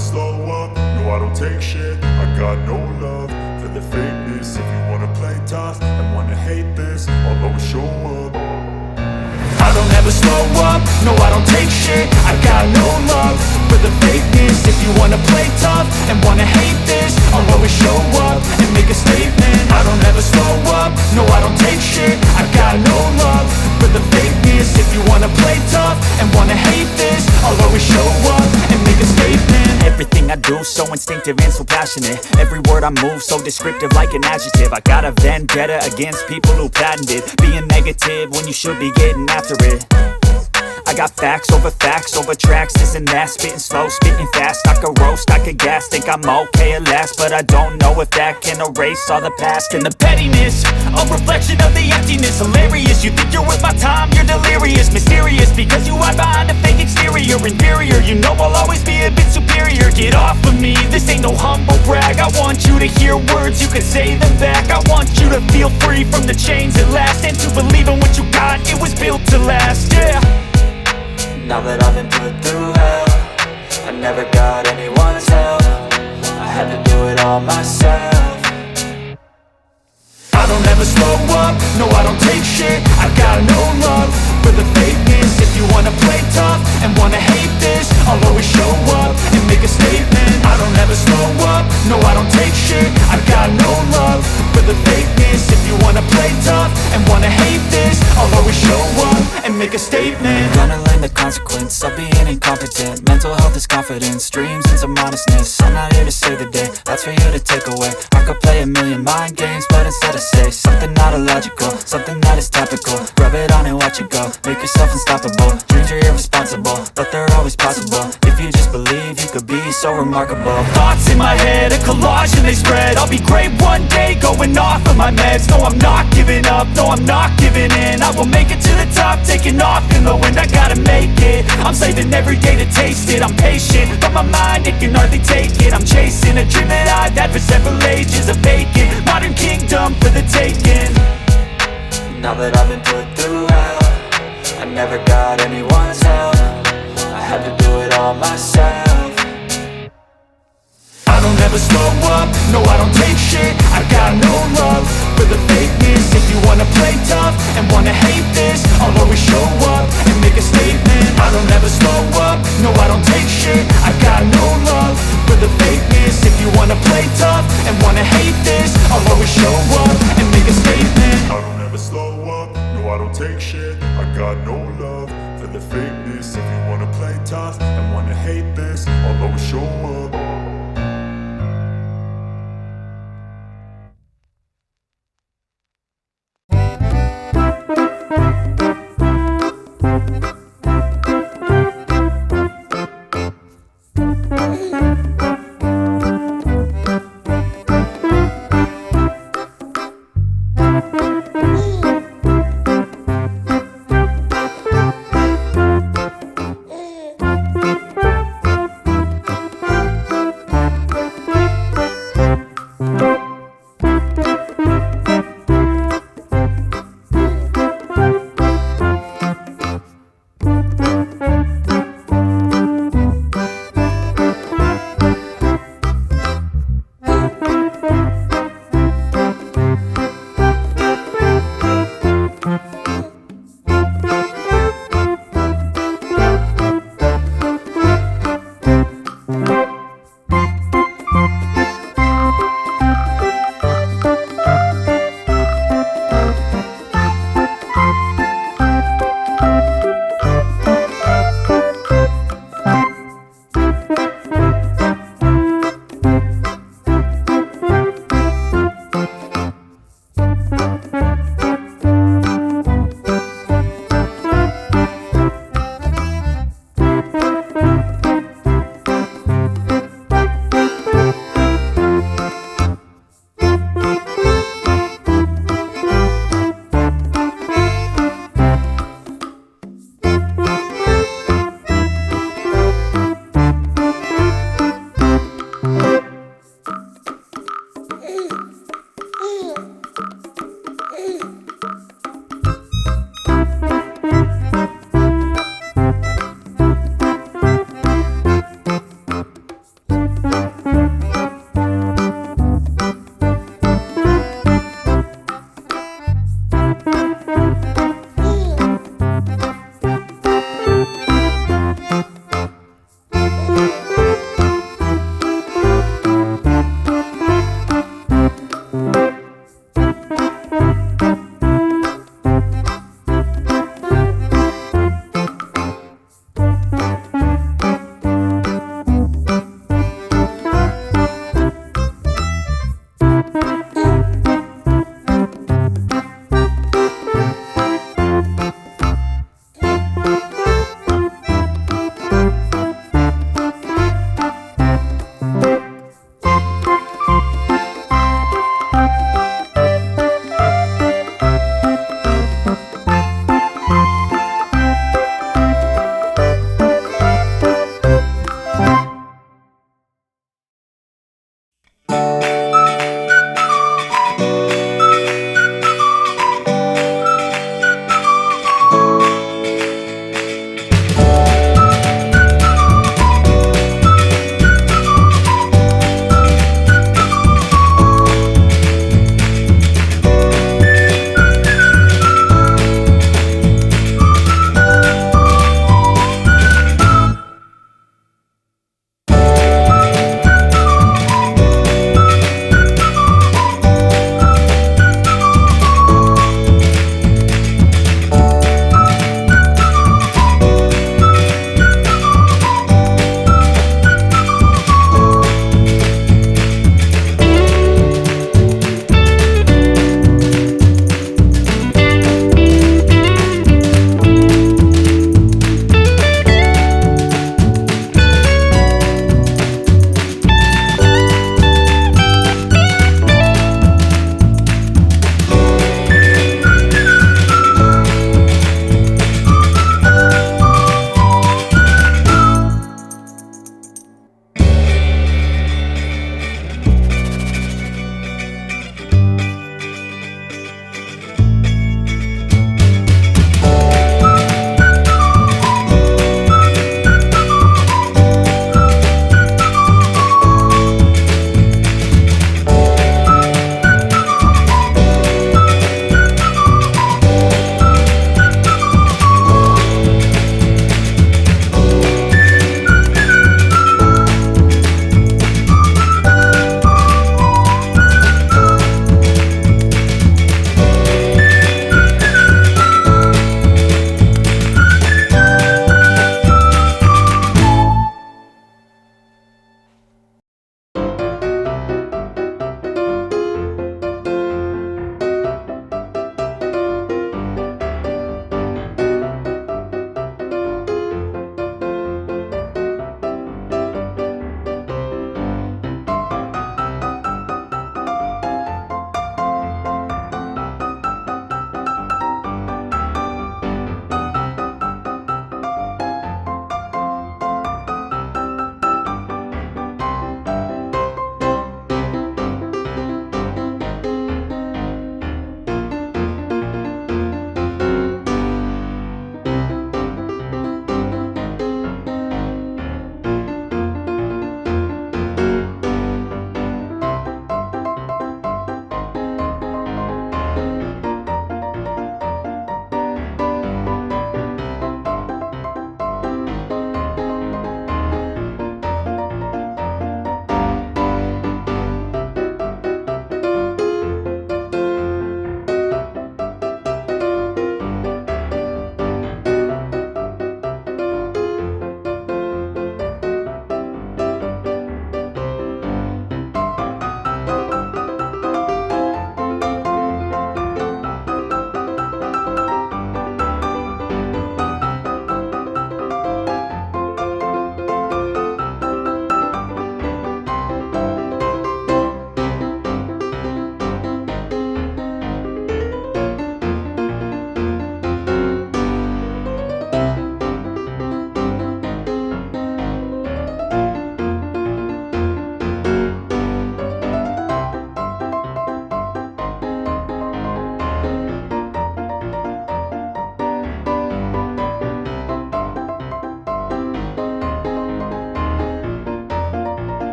slow up, no I don't take shit. I got no love for the fakeness. If you wanna play tough and wanna hate this, I'll always show up. I don't ever slow up, no I don't take shit. I got no love for the fakeness. If you wanna play tough and wanna hate this, I'll always show up and make a statement. I don't ever slow up, no I don't take shit. I got no love for the fakeness. If you wanna play tough and wanna hate this, I'll always show up and make a statement. Everything I do so instinctive and so passionate. Every word I move so descriptive like an adjective. I got a vendetta against people who patented being negative when you should be getting after it. I got facts over tracks, this and that. Spitting slow, spitting fast, I could roast, I could gas. Think I'm okay at last, but I don't know if that can erase all the past. And the pettiness, a reflection of the emptiness. Hilarious, you think you're worth my time, you're delirious. Mysterious, because you hide behind a fake exterior. Inferior, you know I'll always be a bit superior. Get off of me, this ain't no humble brag. I want you to hear words, you can say them back. I want you to feel free from the chains at last, and to believe in what you got, it was built to last, yeah. Now that I've been put through hell, I never got anyone's help. I had to do it all myself. I don't ever slow up, no I don't take shit. I got no love for the fakeness. If you wanna play tough and wanna hate this, I'll always show up and make a statement. I don't ever slow up, no I don't take shit. I got no love for the fakeness. If you wanna play tough and wanna hate this, I'll always show up and make a statement. Gonna learn the consequence of being incompetent. Mental health is confidence, dreams and some modestness. I'm not here to save the day, that's for you to take away. I could play a million mind games, but instead I say something not illogical, something that is topical. Rub it on and watch it go, make yourself unstoppable. Dreams are irresponsible, but they're always possible. If you just believe, you could be so remarkable. Thoughts in my head, a collage and they spread. I'll be great one day, going off of my meds. No, I'm not giving up, no, I'm not giving in. I will make it to the top, taking off in the wind. I gotta make it, I'm saving every day to taste it. I'm patient, but my mind, it can hardly take it. I'm chasing a dream that I've had for several ages. A vacant, modern kingdom for the taking. Now that I've been put through hell, I never got anyone's help. I had to do it all myself. I don't ever slow up, no I don't take shit. I got no love for the fakeness. If you wanna play tough and wanna hate this, I'll always show up and make a statement. I don't ever slow up, no I don't take shit. I got no love for the fakeness. If you wanna play tough and wanna hate this, I'll always show up and make a statement. I don't ever slow up, no I don't take shit. I got no love for the fakeness. If you wanna play tough and wanna hate this, I'll always show up.